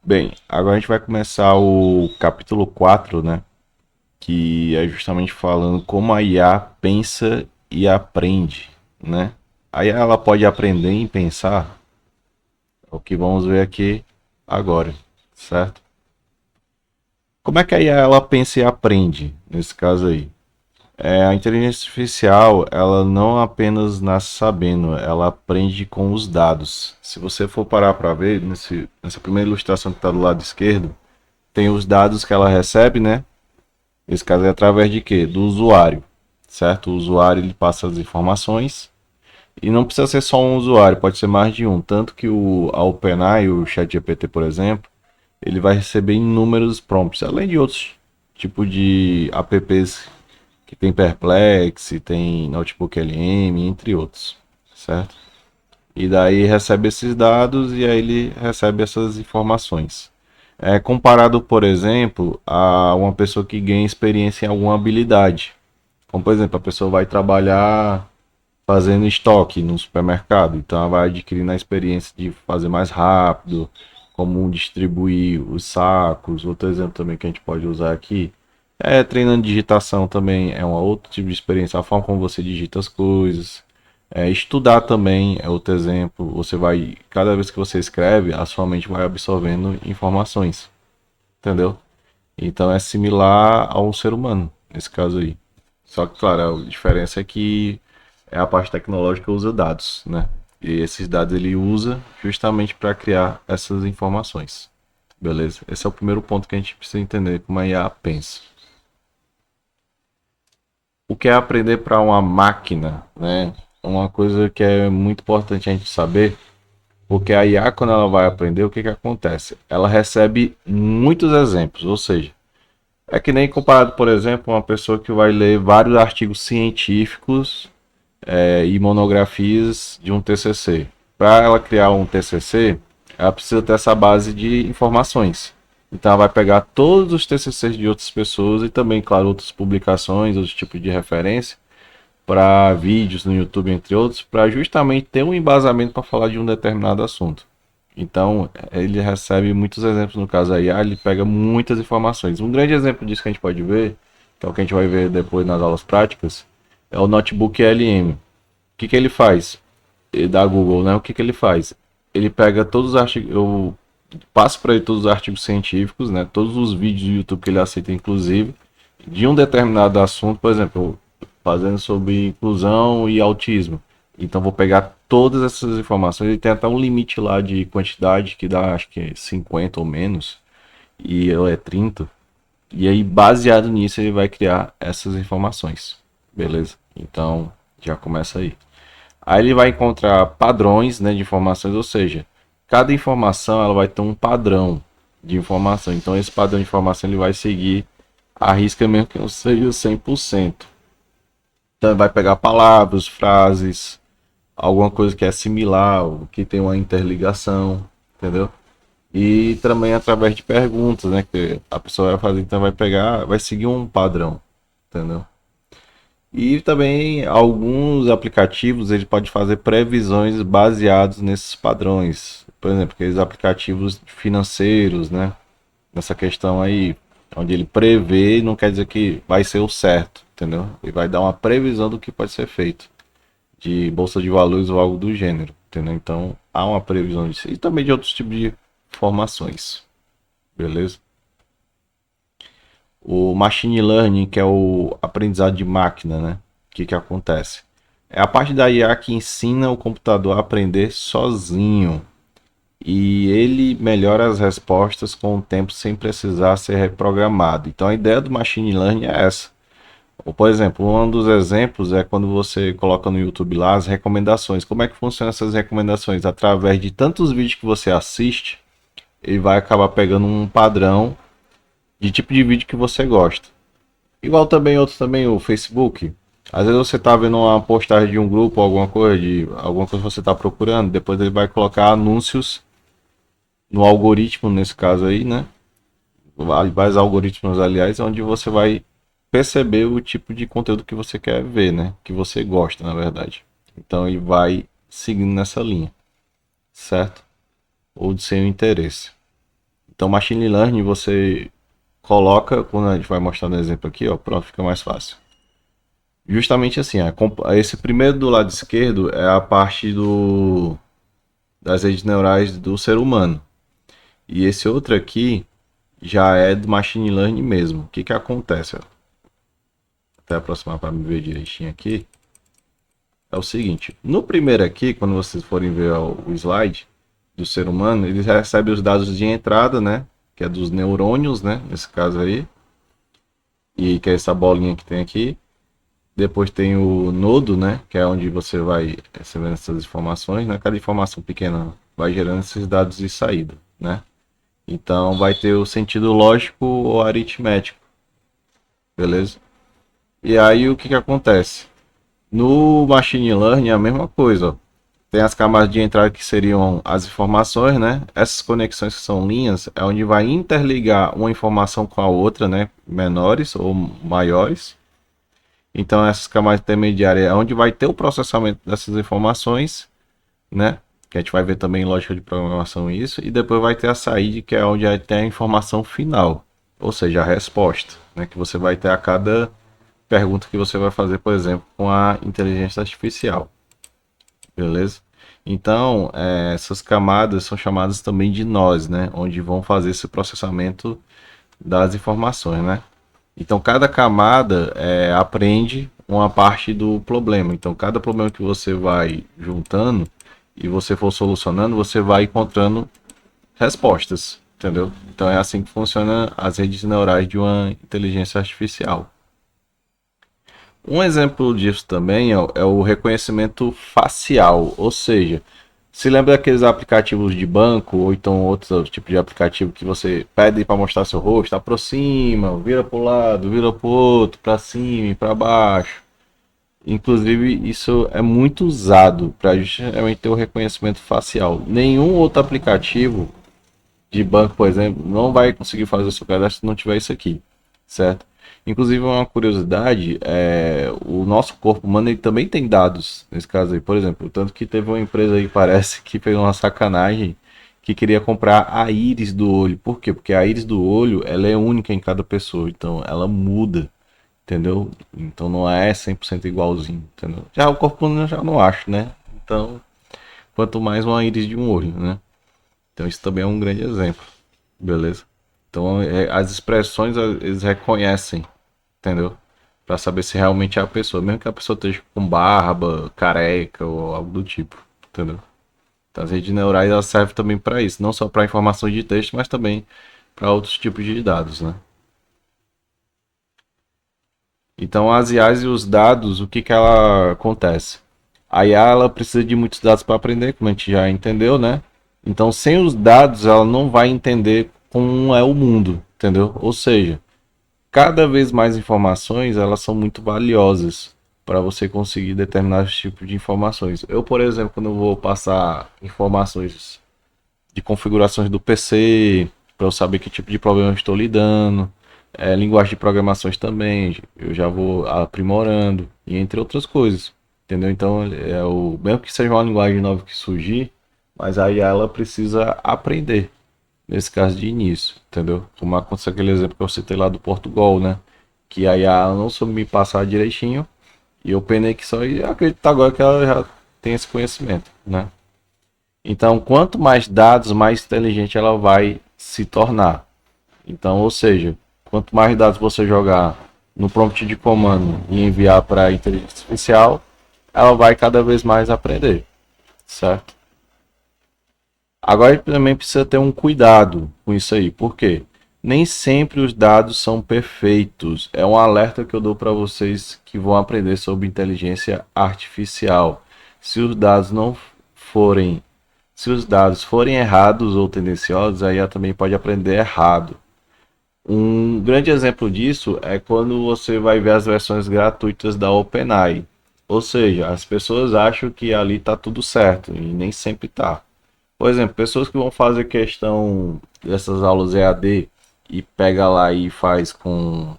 Bem, agora a gente vai começar o capítulo 4, né? Que é justamente falando como a IA pensa e aprende, né? A IA ela pode aprender e pensar, é o que vamos ver aqui agora, certo? Como é que a IA ela pensa e aprende nesse caso aí? A inteligência artificial, ela não apenas nasce sabendo, ela aprende com os dados. Se você for parar para ver, nessa primeira ilustração que está do lado esquerdo, tem os dados que ela recebe, né? Esse caso é através de quê? Do usuário, certo? O usuário ele passa as informações e não precisa ser só um usuário, pode ser mais de um. Tanto que a OpenAI, o ChatGPT, por exemplo, ele vai receber inúmeros prompts, além de outros tipos de apps que tem Perplex, tem Notebook LM, entre outros, certo? E daí recebe esses dados e aí ele recebe essas informações. Comparado, por exemplo, a uma pessoa que ganha experiência em alguma habilidade. Como, por exemplo, a pessoa vai trabalhar fazendo estoque no supermercado, então ela vai adquirindo a experiência de fazer mais rápido, como distribuir os sacos. Outro exemplo também que a gente pode usar aqui treinando digitação também é um outro tipo de experiência, a forma como você digita as coisas. Estudar também é outro exemplo. Você vai, cada vez que você escreve, a sua mente vai absorvendo informações, entendeu? Então é similar ao ser humano, nesse caso aí. Só que, claro, a diferença é que a parte tecnológica usa dados, né? E esses dados ele usa justamente para criar essas informações. Beleza? Esse é o primeiro ponto que a gente precisa entender como a IA pensa. O que é aprender para uma máquina, né? Uma coisa que é muito importante a gente saber, porque a IA, quando ela vai aprender, o que acontece? Ela recebe muitos exemplos, ou seja, é que nem comparado, por exemplo, uma pessoa que vai ler vários artigos científicos e monografias de um TCC. Para ela criar um TCC, ela precisa ter essa base de informações. Então, ela vai pegar todos os TCCs de outras pessoas e também, claro, outras publicações, outros tipos de referência para vídeos no YouTube, entre outros, para justamente ter um embasamento para falar de um determinado assunto. Então, ele recebe muitos exemplos, no caso aí, ele pega muitas informações. Um grande exemplo disso que a gente pode ver, que é o que a gente vai ver depois nas aulas práticas, é o Notebook LM. O que ele faz? Da Google, né? O que ele faz? Ele pega todos os artigos, eu passo para ele todos os artigos científicos, né? Todos os vídeos do YouTube que ele aceita, inclusive, de um determinado assunto, por exemplo, fazendo sobre inclusão e autismo. Então vou pegar todas essas informações. Ele tem até um limite lá de quantidade que dá, acho que é 50 ou menos, e eu é 30. E aí, baseado nisso, ele vai criar essas informações. Beleza? Então, já começa aí. Aí ele vai encontrar padrões, né, de informações, ou seja, cada informação ela vai ter um padrão de informação. Então esse padrão de informação ele vai seguir a risca mesmo que não seja 100%. Então ele vai pegar palavras, frases, alguma coisa que é similar, ou que tem uma interligação, entendeu? E também através de perguntas, né, que a pessoa vai fazer, então vai pegar, vai seguir um padrão, entendeu? E também alguns aplicativos ele pode fazer previsões baseados nesses padrões. Por exemplo, aqueles aplicativos financeiros, né? Nessa questão aí, onde ele prevê, não quer dizer que vai ser o certo, entendeu? Ele vai dar uma previsão do que pode ser feito, de bolsa de valores ou algo do gênero, entendeu? Então há uma previsão disso. E também de outros tipos de formações, beleza? O machine learning, que é o aprendizado de máquina, né? O que acontece? É a parte da IA que ensina o computador a aprender sozinho. E ele melhora as respostas com o tempo sem precisar ser reprogramado. Então a ideia do machine learning é essa. Ou, por exemplo, um dos exemplos é quando você coloca no YouTube lá as recomendações. Como é que funcionam essas recomendações? Através de tantos vídeos que você assiste, ele vai acabar pegando um padrão de tipo de vídeo que você gosta. Igual também outros também, o Facebook. Às vezes você tá vendo uma postagem de um grupo, alguma coisa, de alguma coisa que você tá procurando, depois ele vai colocar anúncios no algoritmo, nesse caso aí, né? Vários algoritmos, aliás, onde você vai perceber o tipo de conteúdo que você quer ver, né? Que você gosta, na verdade. Então ele vai seguindo nessa linha, certo? Ou de seu interesse. Então, Machine Learning você coloca, quando a gente vai mostrar no exemplo aqui, ó, pronto, fica mais fácil. Justamente assim, esse primeiro do lado esquerdo é a parte das redes neurais do ser humano. E esse outro aqui já é do Machine Learning mesmo. O que que acontece? Ó? Até aproximar para me ver direitinho aqui. É o seguinte, no primeiro aqui, quando vocês forem ver o slide do ser humano, ele recebe os dados de entrada, né? Que é dos neurônios, né? Nesse caso aí. E que é essa bolinha que tem aqui. Depois tem o nodo, né? Que é onde você vai recebendo essas informações, né? Cada informação pequena vai gerando esses dados de saída, né? Então vai ter o sentido lógico ou aritmético, beleza? E aí o que que acontece? No Machine Learning é a mesma coisa, ó. Tem as camadas de entrada que seriam as informações, né? Essas conexões que são linhas é onde vai interligar uma informação com a outra, né? Menores ou maiores. Então essas camadas intermediárias é onde vai ter o processamento dessas informações, né? Que a gente vai ver também em lógica de programação isso. E depois vai ter a saída, que é onde vai ter a informação final. Ou seja, a resposta, né? Que você vai ter a cada pergunta que você vai fazer, por exemplo, com a inteligência artificial. Beleza? Então, essas camadas são chamadas também de nós, né? Onde vão fazer esse processamento das informações, né? Então, cada camada aprende uma parte do problema. Então, cada problema que você vai juntando e você for solucionando, você vai encontrando respostas, entendeu? Então, é assim que funciona as redes neurais de uma inteligência artificial. Um exemplo disso também é o reconhecimento facial, ou seja, se lembra daqueles aplicativos de banco ou então outros tipos de aplicativo que você pede para mostrar seu rosto, aproxima, vira para o lado, vira para o outro, para cima e para baixo. Inclusive, isso é muito usado para justamente ter o reconhecimento facial. Nenhum outro aplicativo de banco, por exemplo, não vai conseguir fazer o seu cadastro se não tiver isso aqui, certo? Inclusive, uma curiosidade, o nosso corpo humano ele também tem dados, nesse caso aí, por exemplo, tanto que teve uma empresa aí, parece, que fez uma sacanagem, que queria comprar a íris do olho. Por quê? Porque a íris do olho, ela é única em cada pessoa, então ela muda, entendeu? Então não é 100% igualzinho, entendeu? Já o corpo humano eu já não acho, né? Então, quanto mais uma íris de um olho, né? Então isso também é um grande exemplo, beleza? Então as expressões eles reconhecem, entendeu? Para saber se realmente é a pessoa, mesmo que a pessoa esteja com barba, careca ou algo do tipo, entendeu? Então as redes neurais elas servem também para isso, não só para informação de texto, mas também para outros tipos de dados, né? Então as IAs e os dados, o que que ela acontece? A IA ela precisa de muitos dados para aprender, como a gente já entendeu, né? Então sem os dados ela não vai entender como é o mundo, entendeu? Ou seja, cada vez mais informações elas são muito valiosas para você conseguir determinados tipos de informações. Eu, por exemplo, quando eu vou passar informações de configurações do PC, para eu saber que tipo de problema eu estou lidando, linguagem de programações também, eu já vou aprimorando, e entre outras coisas, entendeu? Então, mesmo que seja uma linguagem nova que surgir, mas aí ela precisa aprender, nesse caso de início, entendeu? Como aconteceu aquele exemplo que eu citei lá do Portugal, né? Que a IA não soube me passar direitinho, e eu penei que só, e acredito agora que ela já tem esse conhecimento, né? Então, quanto mais dados, mais inteligente ela vai se tornar. Então, ou seja, quanto mais dados você jogar no prompt de comando e enviar para a inteligência artificial, ela vai cada vez mais aprender, certo? Agora também precisa ter um cuidado com isso aí, por quê? Nem sempre os dados são perfeitos. É um alerta que eu dou para vocês que vão aprender sobre inteligência artificial. Se os dados não forem Se os dados forem errados ou tendenciosos, a IA também pode aprender errado. Um grande exemplo disso é quando você vai ver as versões gratuitas da OpenAI. Ou seja, as pessoas acham que ali está tudo certo e nem sempre está. Por exemplo, pessoas que vão fazer questão dessas aulas EAD e pega lá e faz com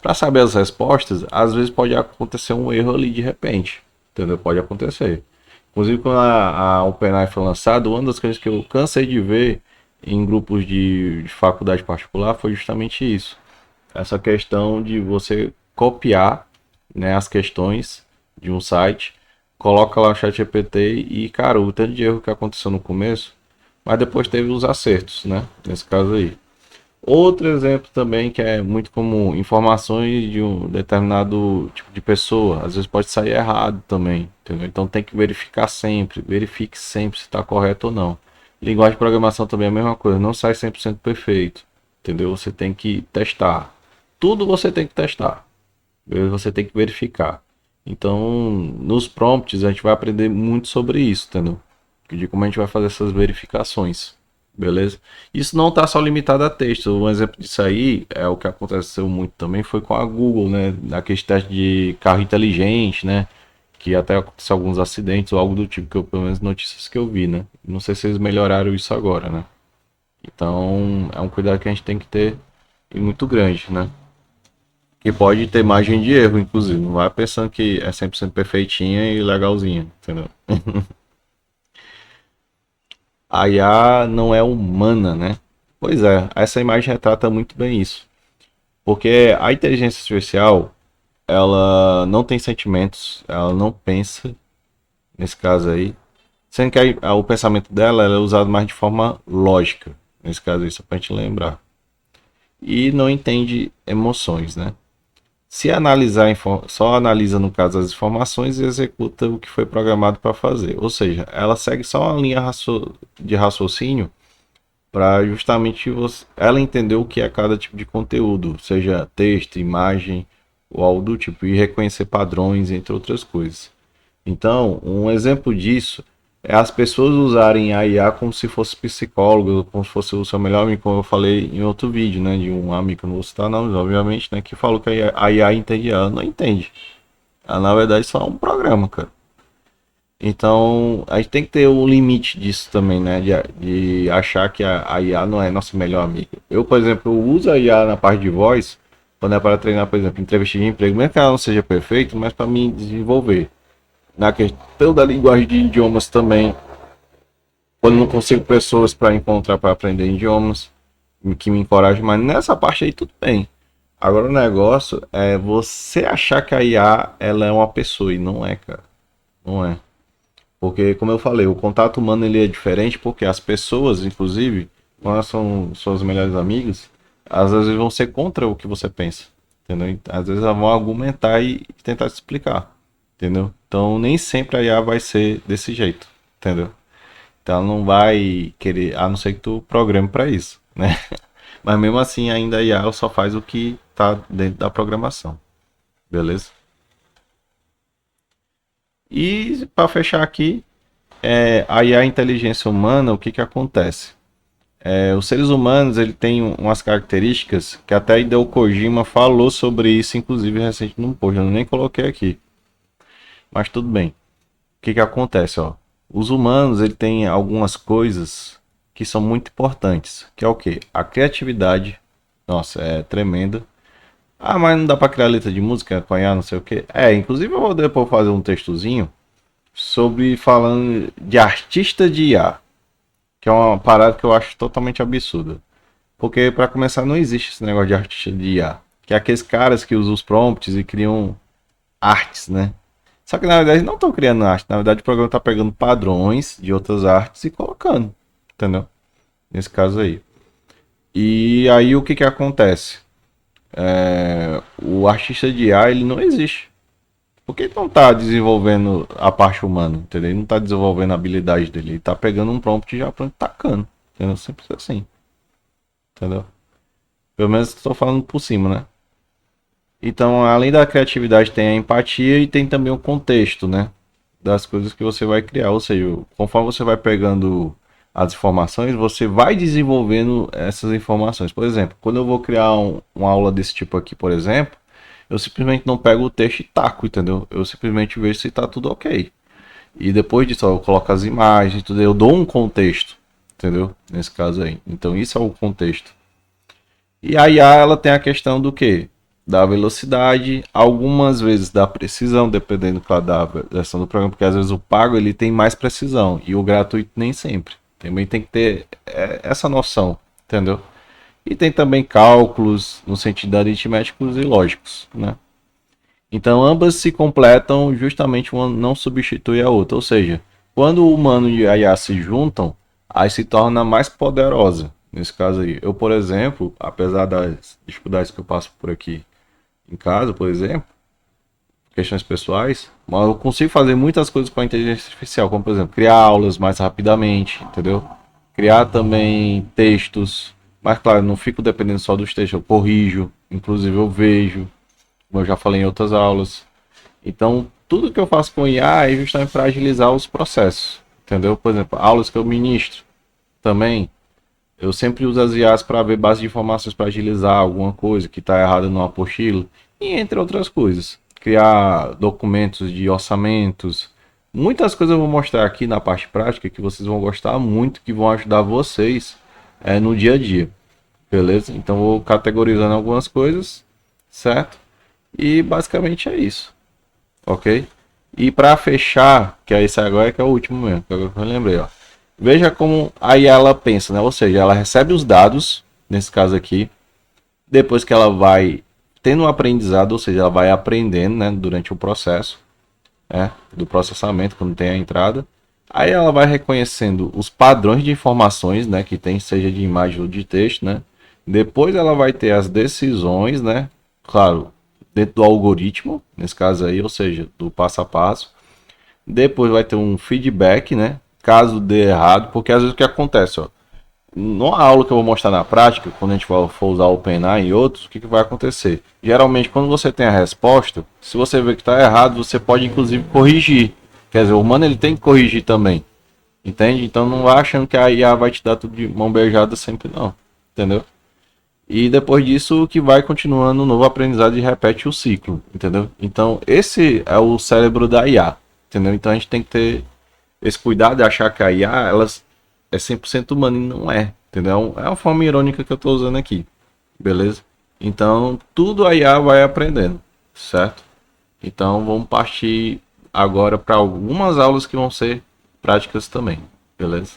para saber as respostas, às vezes pode acontecer um erro ali de repente, entendeu? Pode acontecer. Inclusive, quando a OpenAI foi lançada, uma das coisas que eu cansei de ver em grupos de faculdade particular foi justamente isso. Essa questão de você copiar, né, as questões de um site, coloca lá o chat GPT e, cara, o tanto de erro que aconteceu no começo, mas depois teve os acertos, né, nesse caso aí. Outro exemplo também que é muito comum, informações de um determinado tipo de pessoa, às vezes pode sair errado também, entendeu? Então tem que verificar sempre, verifique sempre se está correto ou não. Linguagem de programação também é a mesma coisa, não sai 100% perfeito, entendeu? Você tem que testar. Tudo você tem que testar, beleza? Você tem que verificar. Então, nos prompts a gente vai aprender muito sobre isso, entendeu? De como a gente vai fazer essas verificações. Beleza? Isso não está só limitado a texto. Um exemplo disso aí é o que aconteceu muito também foi com a Google, né? Naquele teste de carro inteligente, né? Que até aconteceu alguns acidentes ou algo do tipo, que eu, pelo menos notícias que eu vi, né? Não sei se eles melhoraram isso agora, né? Então é um cuidado que a gente tem que ter e muito grande, né? Que pode ter margem de erro, inclusive. Não vai pensando que é 100% perfeitinha e legalzinha, entendeu? A IA não é humana, né? Pois é, essa imagem retrata muito bem isso. Porque a inteligência artificial, ela não tem sentimentos, ela não pensa, nesse caso aí. Sendo que o pensamento dela é usado mais de forma lógica, nesse caso aí, só pra gente lembrar. E não entende emoções, né? Se analisar, só analisa no caso as informações e executa o que foi programado para fazer. Ou seja, ela segue só uma linha de raciocínio para justamente ela entender o que é cada tipo de conteúdo, seja texto, imagem ou algo do tipo, e reconhecer padrões, entre outras coisas. Então, um exemplo disso é as pessoas usarem a IA como se fosse psicólogo, como se fosse o seu melhor amigo, como eu falei em outro vídeo, né, de um amigo que eu não vou citar não, obviamente, né, que falou que a IA entende, ela não entende. Ela, na verdade, só é um programa, cara. Então, a gente tem que ter um limite disso também, né? De achar que a IA não é nosso melhor amigo. Eu, por exemplo, eu uso a IA na parte de voz, quando é para treinar, por exemplo, entrevista de emprego, mesmo que ela não seja perfeita, mas para me desenvolver. Na questão da linguagem de idiomas também, quando não consigo pessoas para encontrar para aprender idiomas, que me encorajam, mas nessa parte aí tudo bem. Agora o negócio é você achar que a IA ela é uma pessoa e não é, cara. Não é. Porque, como eu falei, o contato humano ele é diferente porque as pessoas, inclusive, quando elas são suas melhores amigas, às vezes vão ser contra o que você pensa, entendeu? Às vezes elas vão argumentar e tentar te explicar, entendeu? Então, nem sempre a IA vai ser desse jeito, entendeu? Então, ela não vai querer, a não ser que tu programe para isso, né? Mas mesmo assim, ainda a IA só faz o que está dentro da programação, beleza? E para fechar aqui, aí a inteligência humana, o que que acontece? Os seres humanos ele tem umas características que até Hideo Kojima falou sobre isso, inclusive recente num post, eu nem coloquei aqui, mas tudo bem. O que que acontece, ó? Os humanos ele tem algumas coisas que são muito importantes, que é o que? A criatividade, nossa, é tremenda. Ah, mas não dá para criar letra de música, apanhar, não sei o que. Inclusive eu vou depois fazer um textozinho sobre falando de artista de IA, que é uma parada que eu acho totalmente absurda. Porque, para começar, não existe esse negócio de artista de IA. Que é aqueles caras que usam os prompts e criam artes, né? Só que, na verdade, não estão criando arte. Na verdade, o programa está pegando padrões de outras artes e colocando. Entendeu? Nesse caso aí. E aí, o que que acontece? O artista de IA, ele não existe. Porque ele não está desenvolvendo a parte humana, entendeu? Ele não está desenvolvendo a habilidade dele. Ele está pegando um prompt e já pronto, tacando. Entendeu? Simples assim. Entendeu? Pelo menos estou falando por cima, né? Então, além da criatividade, tem a empatia e tem também o contexto, né? Das coisas que você vai criar. Ou seja, conforme você vai pegando as informações, você vai desenvolvendo essas informações. Por exemplo, quando eu vou criar uma aula desse tipo aqui, por exemplo, eu simplesmente não pego o texto e taco, entendeu? Eu simplesmente vejo se está tudo ok. E depois disso, eu coloco as imagens, tudo, eu dou um contexto, entendeu? Nesse caso aí. Então, isso é o contexto. E a IA ela tem a questão do que? Da velocidade, algumas vezes da precisão, dependendo, claro, da versão do programa, porque às vezes o pago ele tem mais precisão e o gratuito nem sempre, Também tem que ter essa noção, entendeu? E tem também cálculos no sentido aritméticos e lógicos, né? Então ambas se completam, justamente uma não substitui a outra. Ou seja, quando o humano e a IA se juntam, aí se torna mais poderosa. Nesse caso aí, eu, por exemplo, apesar das dificuldades que eu passo por aqui em casa, por exemplo, questões pessoais, mas eu consigo fazer muitas coisas com a inteligência artificial, como por exemplo, criar aulas mais rapidamente, entendeu? Criar também textos, mas claro, não fico dependendo só dos textos, eu corrijo, inclusive eu vejo, como eu já falei em outras aulas. Então, tudo que eu faço com IA é justamente para agilizar os processos, entendeu? Por exemplo, aulas que eu ministro também, eu sempre uso as IAs para ver base de informações para agilizar alguma coisa que está errada no apostilo, e entre outras coisas. Criar documentos de orçamentos. Muitas coisas eu vou mostrar aqui na parte prática que vocês vão gostar muito, que vão ajudar vocês no dia a dia. Beleza? Então vou categorizando algumas coisas, certo? E basicamente é isso, ok? E para fechar, que é esse agora que é o último mesmo, que agora eu lembrei, ó. Veja como aí ela pensa, né? Ou seja, ela recebe os dados, nesse caso aqui, depois que ela vai tendo um aprendizado, ou seja, ela vai aprendendo, né, durante o processo, do processamento, quando tem a entrada. Aí ela vai reconhecendo os padrões de informações, né, que tem, seja de imagem ou de texto, né? Depois ela vai ter as decisões, né? Claro, dentro do algoritmo, nesse caso aí, ou seja, do passo a passo. Depois vai ter um feedback, né? Caso dê errado, porque às vezes o que acontece, ó, numa aula que eu vou mostrar na prática, quando a gente for usar o OpenAI e outros, o que vai acontecer? Geralmente, quando você tem a resposta, se você vê que está errado, você pode inclusive corrigir. Quer dizer, o humano ele tem que corrigir também. Entende? Então não acham que a IA vai te dar tudo de mão beijada sempre, não. Entendeu? E depois disso, que vai continuando o novo aprendizado e repete o ciclo. Entendeu? Então, esse é o cérebro da IA. Entendeu? Então a gente tem que ter esse cuidado de achar que a IA elas é 100% humana e não é. Entendeu? É uma forma irônica que eu estou usando aqui. Beleza? Então, tudo a IA vai aprendendo. Certo? Então, vamos partir agora para algumas aulas que vão ser práticas também. Beleza?